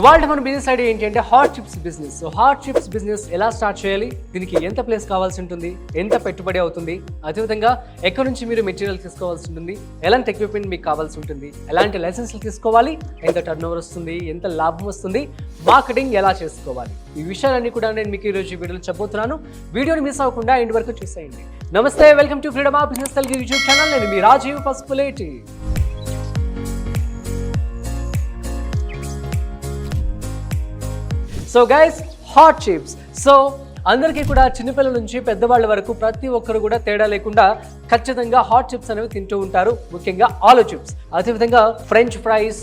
ఇవాళ మన business idea ఏంటి అంటే hot chips business. So hot chips business ఎలా స్టార్ట్ చేయాలి, దీనికి ఎంత ప్లేస్ కావాల్సి ఉంటుంది, ఎంత పెట్టుబడి అవుతుంది, అదేవిధంగా ఎక్కడి నుంచి మీరు మెటీరియల్ తీసుకోవాల్సి ఉంటుంది, ఎలాంటి ఎక్విప్మెంట్ మీకు కావాల్సి ఉంటుంది, ఎలాంటి లైసెన్స్లు తీసుకోవాలి, ఎంత టర్న్ ఓవర్ వస్తుంది, ఎంత లాభం వస్తుంది, మార్కెటింగ్ ఎలా చేసుకోవాలి, ఈ విషయాలన్నీ కూడా నేను మీకు ఈరోజు వీడియోలో చెప్పబోతున్నాను. వీడియోని మిస్ అవ్వకుండా ఎండ్ వరకు చూసేయండి. నమస్తే, welcome to freedom of business Telugu YouTube channel. నేను మీ Rajeev Pasupuleti. So guys, hot chips. So అందరికీ కూడా చిన్నపిల్లల నుంచి పెద్దవాళ్ళ వరకు ప్రతి ఒక్కరు కూడా తేడా లేకుండా ఖచ్చితంగా హాట్ చిప్స్ అనేవి తింటూ ఉంటారు, ముఖ్యంగా ఆలు చిప్స్, అదేవిధంగా ఫ్రెంచ్ ఫ్రైస్,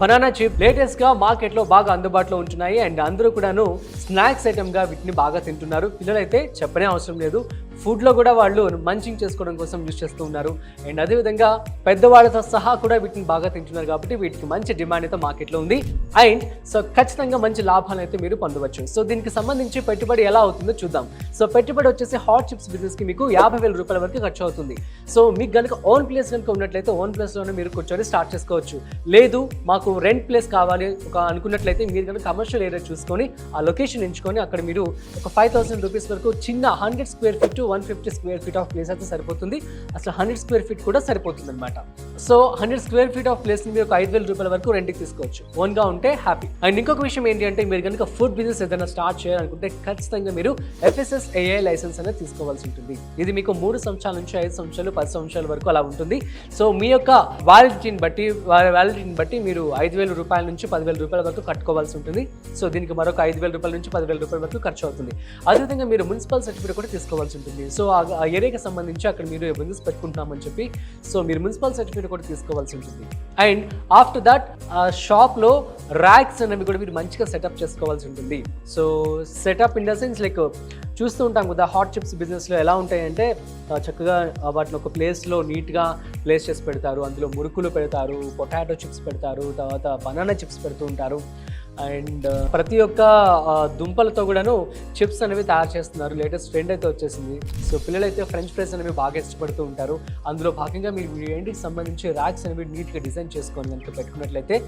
బనానా చిప్ లేటెస్ట్గా మార్కెట్లో బాగా అందుబాటులో ఉంటున్నాయి. అండ్ అందరూ కూడాను స్నాక్స్ ఐటమ్గా వీటిని బాగా తింటున్నారు. పిల్లలైతే చెప్పనే అవసరం లేదు, ఫుడ్లో కూడా వాళ్ళు మంచింగ్ చేసుకోవడం కోసం యూజ్ చేస్తూ ఉన్నారు. అండ్ అదేవిధంగా పెద్దవాళ్ళతో సహా కూడా వీటిని బాగా తింటున్నారు కాబట్టి వీటికి మంచి డిమాండ్ అయితే మార్కెట్లో ఉంది. అండ్ సో ఖచ్చితంగా మంచి లాభాలు అయితే మీరు పొందవచ్చు. సో దీనికి సంబంధించి పెట్టుబడి ఎలా అవుతుందో చూద్దాం. సో పెట్టుబడి వచ్చేసి హాట్ చిప్స్ బిజినెస్కి మీకు 50,000 రూపాయల వరకు ఖర్చు అవుతుంది. సో మీకు కనుక ఓన్ ప్లేస్ కనుక ఉన్నట్లయితే ఓన్ ప్లేస్లోనే మీరు కూర్చొని స్టార్ట్ చేసుకోవచ్చు. లేదు మాకు రెంట్ ప్లేస్ కావాలి అనుకున్నట్లయితే మీరు కనుక కమర్షియల్ ఏరియా చూసుకొని ఆ లొకేషన్ ఎంచుకొని అక్కడ మీరు ఒక 5,000 రూపీస్ వరకు చిన్న 100 square feet 150 square feet of place అయితే సరిపోతుంది. అసలు 100 స్క్వేర్ ఫీట్ కూడా సరిపోతుంది అనమాట. So 100 square feet of place ని మీరు ఒక 5,000 రూపాయల వరకు రెంట్కి తీసుకోవచ్చు. ఓన్గా ఉంటే హ్యాపీ. అండ్ ఇంకొక విషయం ఏంటి అంటే మీరు కనుక ఫుడ్ బిజినెస్ ఏదైనా స్టార్ట్ చేయాలనుకుంటే ఖచ్చితంగా మీరు FSSAI లైసెన్స్ అనేది తీసుకోవాల్సి ఉంటుంది. ఇది మీకు 3 సంవత్సరాల నుంచి 5 సంవత్సరాలు 10 సంవత్సరాల వరకు అలా ఉంటుంది. సో మీ యొక్క వ్యాలిడిటీని బట్టి మీరు 5,000 రూపాయల నుంచి 10,000 రూపాయల వరకు కట్టుకోవాల్సి ఉంటుంది. సో దీనికి మరొక 5,000 రూపాయల నుంచి 10,000 రూపాయల వరకు ఖర్చు అవుతుంది. అదేవిధంగా మీరు మున్సిపల్ సర్టిఫికేట్ కూడా తీసుకోవాల్సి ఉంటుంది. సో ఆ ఏరియాకి సంబంధించి అక్కడ మీరు బిజినెస్ పెట్టుకుంటున్నామని చెప్పి సో మీరు మున్సిపల్ సర్టిఫికేట్ కూడా తీసుకోవాల్సి ఉంటుంది. అండ్ ఆఫ్టర్ దట్ షాప్లో ర్యాక్స్ అనేవి కూడా మీరు మంచిగా సెటప్ చేసుకోవాల్సి ఉంటుంది. So setup in the sense like చూస్తూ ఉంటాం కదా హాట్ చిప్స్ బిజినెస్లో ఎలా ఉంటాయంటే చక్కగా వాటిని ఒక ప్లేస్లో నీట్గా ప్లేస్ చేసి పెడతారు. అందులో మురుకులు పెడతారు, పొటాటో చిప్స్ పెడతారు, తర్వాత బనానా చిప్స్ పెడుతూ ఉంటారు. అండ్ ప్రతి ఒక్క దుంపలతో కూడాను చిప్స్ అనేవి తయారు చేస్తున్నారు. లేటెస్ట్ ట్రెండ్ అయితే వచ్చేసింది. సో పిల్లలైతే ఫ్రెంచ్ ఫ్రైస్ అనేవి బాగా ఇష్టపడుతూ ఉంటారు. అందులో భాగంగా మీరు ఏంటికి సంబంధించి ర్యాక్స్ అనేవి నీట్గా డిజైన్ చేసుకొని కనుక పెట్టుకున్నట్లయితే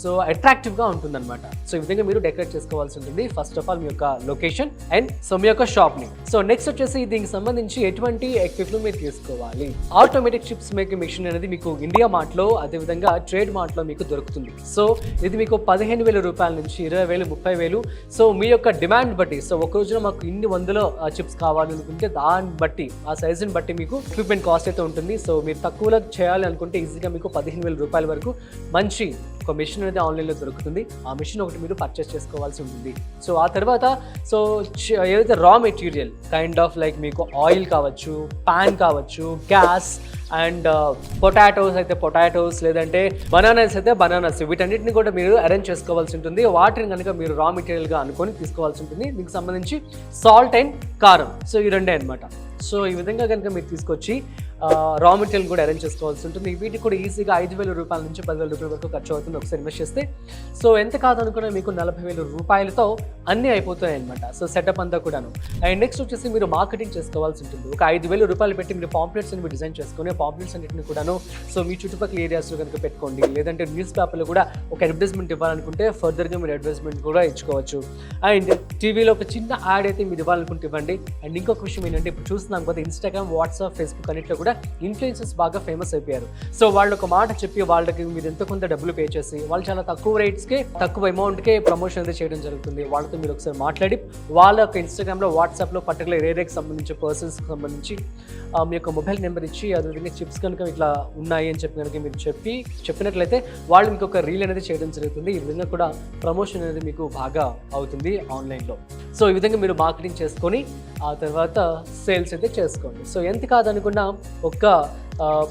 సో అట్రాక్టివ్గా ఉంటుందన్నమాట. సో ఈ విధంగా మీరు డెకరేట్ చేసుకోవాల్సి ఉంటుంది. ఫస్ట్ ఆఫ్ ఆల్ మీ యొక్క లొకేషన్ అండ్ సో మీ యొక్క షాప్ని. సో నెక్స్ట్ వచ్చేసి దీనికి సంబంధించి ఎటువంటి ఎక్విప్మెంట్ మీరు తీసుకోవాలి. ఆటోమేటిక్ చిప్స్ మేకింగ్ మిషన్ అనేది మీకు ఇండియా మార్ట్లో అదేవిధంగా ట్రేడ్ మార్ట్లో మీకు దొరుకుతుంది. సో ఇది మీకు 15,000 రూపాయల నుంచి 20,000 30,000. సో మీ యొక్క డిమాండ్ బట్టి సో ఒక రోజున మాకు ఇన్ని వందల చిప్స్ కావాలి అనుకుంటే దాన్ని బట్టి ఆ సైజుని బట్టి మీకు ఎక్విప్మెంట్ కాస్ట్ అయితే ఉంటుంది. సో మీరు తక్కువలో చేయాలి అనుకుంటే ఈజీగా మీకు 15,000 రూపాయల వరకు మంచి ఒక మిషన్ అనేది ఆన్లైన్లో దొరుకుతుంది. ఆ మిషన్ ఒకటి మీరు పర్చేస్ చేసుకోవాల్సి ఉంటుంది. సో ఆ తర్వాత సో ఏదైతే raw material kind of like మీకు ఆయిల్ కావచ్చు, ప్యాన్ కావచ్చు, గ్యాస్ అండ్ పొటాటోస్ అయితే పొటాటోస్, లేదంటే బనానాస్ అయితే బనానాస్, వీటన్నిటిని కూడా మీరు అరేంజ్ చేసుకోవాల్సి ఉంటుంది. వాటిని కనుక మీరు రా మెటీరియల్గా అనుకొని తీసుకోవాల్సి ఉంటుంది. దీనికి సంబంధించి సాల్ట్ అండ్ కారం, సో ఈ రెండే అనమాట. సో ఈ విధంగా కనుక మీరు తీసుకొచ్చి రా మెటీరియల్ కూడా అరేంజ్ చేసుకోవాల్సి ఉంటుంది. వీటికి కూడా ఈజీగా 5,000 రూపాయల నుంచి 10,000 రూపాయల వరకు ఖర్చు అవుతుంది ఒకసారి ఇన్వెస్ట్ చేస్తే. సో ఎంత కాదనుకున్నా మీకు 40,000 రూపాయలతో అన్నీ అయిపోతాయి అనమాట. సో సెటప్ అంతా కూడాను. అండ్ నెక్స్ట్ వచ్చేసి మీరు మార్కెటింగ్ చేసుకోవాల్సి ఉంటుంది. ఒక 5,000 రూపాయలు పెట్టి మీరు పాంప్లెట్స్ అని డిజైన్ చేసుకొని పాంప్లెట్స్ అన్నింటిని కూడాను సో మీ చుట్టుపక్కల ఏరియాస్లో కనుక పెట్టుకోండి. లేదంటే న్యూస్ పేపర్లో కూడా ఒక అడ్వర్టైజ్మెంట్ ఇవ్వాలనుకుంటే ఫర్దర్గా మీరు అడ్వర్టైజ్మెంట్ కూడా ఇచ్చుకోవచ్చు. అండ్ టీవీలో ఒక చిన్న యాడ్ అయితే మీరు ఇవ్వాలనుకుంటే ఇవ్వండి. అండ్ ఇంకొక విషయం ఏంటంటే ఇప్పుడు చూస్తున్నాం కదా ఇన్స్టాగ్రామ్, వాట్సాప్, ఫేస్బుక్ అన్నింటిలో కూడా ఇన్ఫ్లుయెన్సర్స్ బాగా ఫేమస్ అయిపోయారు. సో వాళ్ళు ఒక మాట చెప్పి వాళ్ళకి మీరు ఎంతో కొంత డబ్బులు పే చేసి వాళ్ళు చాలా తక్కువ రేట్స్కే తక్కువ అమౌంట్కే ప్రమోషన్ అనేది చేయడం జరుగుతుంది. వాళ్ళతో మీరు ఒకసారి మాట్లాడి వాళ్ళ యొక్క ఇన్స్టాగ్రామ్లో, వాట్సాప్లో పర్టికులర్ ఏరియాకి సంబంధించి పర్సన్స్కి సంబంధించి మీ యొక్క మొబైల్ నెంబర్ ఇచ్చి అదేవిధంగా చిప్స్ కనుక ఇట్లా ఉన్నాయి అని చెప్పి కనుక మీరు చెప్పినట్లయితే వాళ్ళు మీకు ఒక రీల్ అనేది చేయడం జరుగుతుంది. ఈ విధంగా కూడా ప్రమోషన్ అనేది మీకు బాగా అవుతుంది ఆన్లైన్లో. సో ఈ విధంగా మీరు మార్కెటింగ్ చేసుకొని ఆ తర్వాత సేల్స్ అయితే చేసుకోండి. సో ఎంత కాదనుకున్నా ఒక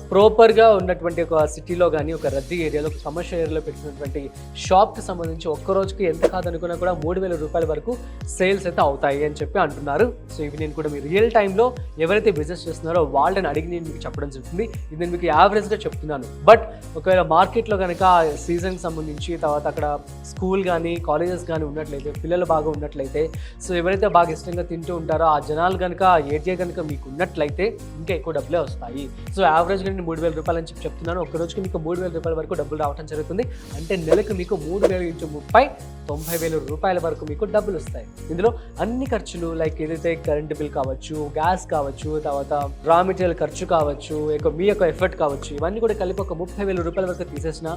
ప్రాపర్గా ఉన్నటువంటి ఒక సిటీలో కానీ ఒక రద్దీ ఏరియాలో ఒక కమర్షియల్ ఏరియాలో పెట్టినటువంటి షాప్కి సంబంధించి ఒక్క రోజుకి ఎంత కాదనుకున్నా కూడా 3,000 రూపాయల వరకు సేల్స్ అయితే అవుతాయి అని చెప్పి అంటున్నారు. సో ఇవి నేను కూడా మీరు రియల్ టైంలో ఎవరైతే బిజినెస్ చేస్తున్నారో వాళ్ళని అడిగి నేను మీకు చెప్పడం జరుగుతుంది. ఇది నేను మీకు యావరేజ్గా చెప్తున్నాను. బట్ ఒకవేళ మార్కెట్లో కనుక సీజన్కి సంబంధించి తర్వాత అక్కడ స్కూల్ కానీ కాలేజెస్ కానీ ఉన్నట్లయితే పిల్లలు బాగా ఉన్నట్లయితే సో ఎవరైతే బాగా ఇష్టంగా తింటూ ఉంటారో ఆ జనాలు కనుక ఏరియా కనుక మీకు ఉన్నట్లయితే ఇంకా ఎక్కువ డబ్బులే వస్తాయి. సో యావరేజ్గా నేను 3,000 రూపాయలు అని చెప్తున్నాను. ఒక రోజుకి మీకు 3,000 రూపాయల వరకు డబ్బులు రావడం జరుగుతుంది. అంటే నెలకు మీకు 3,000 × 30 90,000 రూపాయల వరకు మీకు డబ్బులు వస్తాయి. ఇందులో అన్ని ఖర్చులు లైక్ ఏదైతే కరెంట్ బిల్ కావచ్చు, గ్యాస్ కావచ్చు, తర్వాత రా మెటీరియల్ ఖర్చు కావచ్చు, మీ యొక్క ఎఫర్ట్ కావచ్చు, ఇవన్నీ కూడా కలిపి ఒక 30,000 రూపాయల వరకు తీసేసిన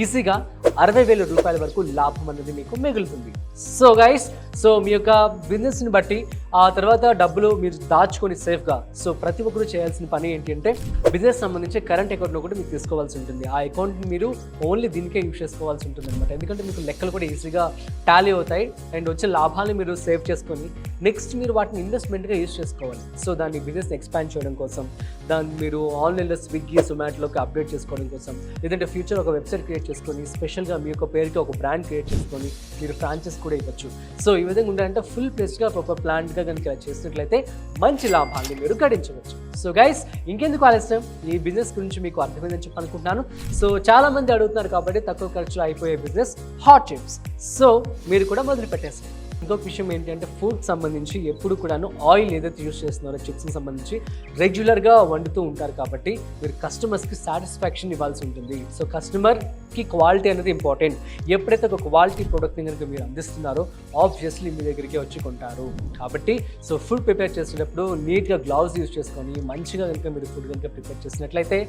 ఈజీగా 60,000 రూపాయల వరకు లాభం అనేది మీకు మిగులుతుంది. సో గైస్, సో మీ యొక్క బిజినెస్ని బట్టి ఆ తర్వాత డబ్బులు మీరు దాచుకొని సేఫ్గా, సో ప్రతి ఒక్కరు చేయాల్సిన పని ఏంటి అంటే బిజినెస్ సంబంధించి కరెంట్ అకౌంట్ను కూడా మీకు తీసుకోవాల్సి ఉంటుంది. ఆ అకౌంట్ని మీరు ఓన్లీ దీనికే యూజ్ చేసుకోవాల్సి ఉంటుంది అనమాట. ఎందుకంటే మీకు లెక్కలు కూడా ఈజీగా టాలీ అవుతాయి అండ్ వచ్చే లాభాలను మీరు సేవ్ చేసుకొని నెక్స్ట్ మీరు వాటిని ఇన్వెస్ట్మెంట్గా యూజ్ చేసుకోవాలి. సో దాన్ని బిజినెస్ ఎక్స్పాండ్ చేయడం కోసం, దాన్ని మీరు ఆన్లైన్లో స్విగ్గీ, జొమాటోలోకి అప్డేట్ చేసుకోవడం కోసం, లేదంటే ఫ్యూచర్ ఒక వెబ్సైట్ క్రియేట్ చేసుకొని స్పెషల్గా మీ యొక్క పేరుకి ఒక బ్రాండ్ క్రియేట్ చేసుకొని మీరు ఫ్రాంచైజ్ కూడా ఇవ్వచ్చు. సో ఈ విధంగా ఉండాలంటే ఫుల్ ప్లేస్గా ఒక ప్లాన్గా కనుక చేసినట్లయితే మంచి లాభాన్ని మీరు గడించవచ్చు. సో గైస్, ఇంకెందుకు ఆలస్యం, ఈ బిజినెస్ గురించి మీకు అర్థమైందని చెప్పనుకుంటున్నాను. సో చాలా మంది అడుగుతున్నారు కాబట్టి తక్కువ ఖర్చులో అయిపోయే బిజినెస్ హాట్ చిప్స్. సో మీరు కూడా మొదలు పెట్టేస్తారు. ఇంకొక విషయం ఏంటంటే ఫుడ్ సంబంధించి ఎప్పుడు కూడాను ఆయిల్ ఏదైతే యూస్ చేస్తున్నారో చిప్స్కి సంబంధించి రెగ్యులర్గా వండుతూ ఉంటారు కాబట్టి మీరు కస్టమర్స్కి సాటిస్ఫాక్షన్ ఇవ్వాల్సి ఉంటుంది. సో కస్టమర్కి క్వాలిటీ అనేది ఇంపార్టెంట్. ఎప్పుడైతే ఒక క్వాలిటీ ప్రోడక్ట్ని కనుక మీరు అందిస్తున్నారో ఆబ్వియస్లీ మీ దగ్గరికి వచ్చి కొంటారు. కాబట్టి సో ఫుడ్ ప్రిపేర్ చేసేటప్పుడు నీట్గా గ్లౌస్ యూస్ చేసుకొని మంచిగా కనుక మీరు ఫుడ్ కనుక ప్రిపేర్ చేసినట్లయితే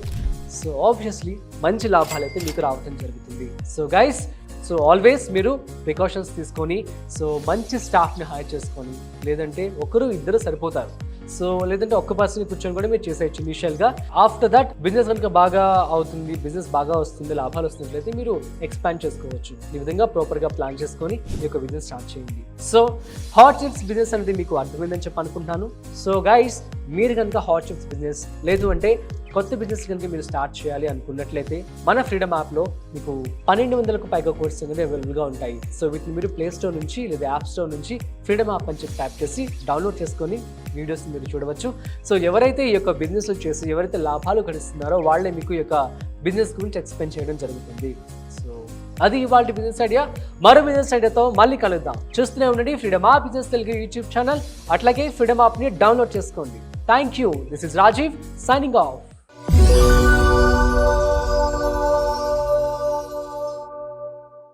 సో ఆబ్వియస్లీ మంచి లాభాలు అయితే మీకు రావడం జరుగుతుంది. సో గైస్, సో ఆల్వేస్ మీరు ప్రికాషన్స్ తీసుకొని సో మంచి స్టాఫ్ని హైర్ చేసుకొని, లేదంటే ఒకరు ఇద్దరు సరిపోతారు. సో లేదంటే ఒక్క పర్సన్ కూర్చొని కూడా మీరు చేసేయచ్చు ఇనిషియల్గా. ఆఫ్టర్ దట్ బిజినెస్ కనుక బాగా అవుతుంది, బిజినెస్ బాగా వస్తుంది, లాభాలు వస్తున్నట్లయితే మీరు ఎక్స్పాండ్ చేసుకోవచ్చు. ఈ విధంగా ప్రాపర్గా ప్లాన్ చేసుకొని మీ యొక్క బిజినెస్ స్టార్ట్ చేయండి. సో హాట్ చిప్స్ బిజినెస్ అనేది మీకు అర్థమైందని చెప్పి అనుకుంటున్నాను. సో గైస్, మీరు కనుక హాట్ చిప్స్ బిజినెస్ లేదు అంటే కొత్త బిజినెస్ కనుక మీరు స్టార్ట్ చేయాలి అనుకున్నట్లయితే మన ఫ్రీడమ్ యాప్లో మీకు 1,200కు పైగా కోర్సెస్ అనేది అవైలబుల్గా ఉంటాయి. సో వీటిని మీరు ప్లే స్టోర్ నుంచి లేదా యాప్ స్టోర్ నుంచి ఫ్రీడమ్ యాప్ అని చెప్పి ట్యాప్ చేసి డౌన్లోడ్ చేసుకొని వీడియోస్ మీరు చూడవచ్చు. సో ఎవరైతే ఈ యొక్క బిజినెస్లో చేసి ఎవరైతే లాభాలు గడిస్తున్నారో వాళ్ళే మీకు ఈ యొక్క బిజినెస్ గురించి ఎక్స్ప్లెయిన్ చేయడం జరుగుతుంది. సో అది ఇవాళ బిజినెస్ ఐడియా. మరో బిజినెస్ ఐడియాతో మళ్ళీ కలుద్దాం. చూస్తూనే ఉండండి freedom app business Telugu YouTube channel. అట్లాగే ఫ్రీడమ్ యాప్ని డౌన్లోడ్ చేసుకోండి. Thank you. This is Rajiv signing of.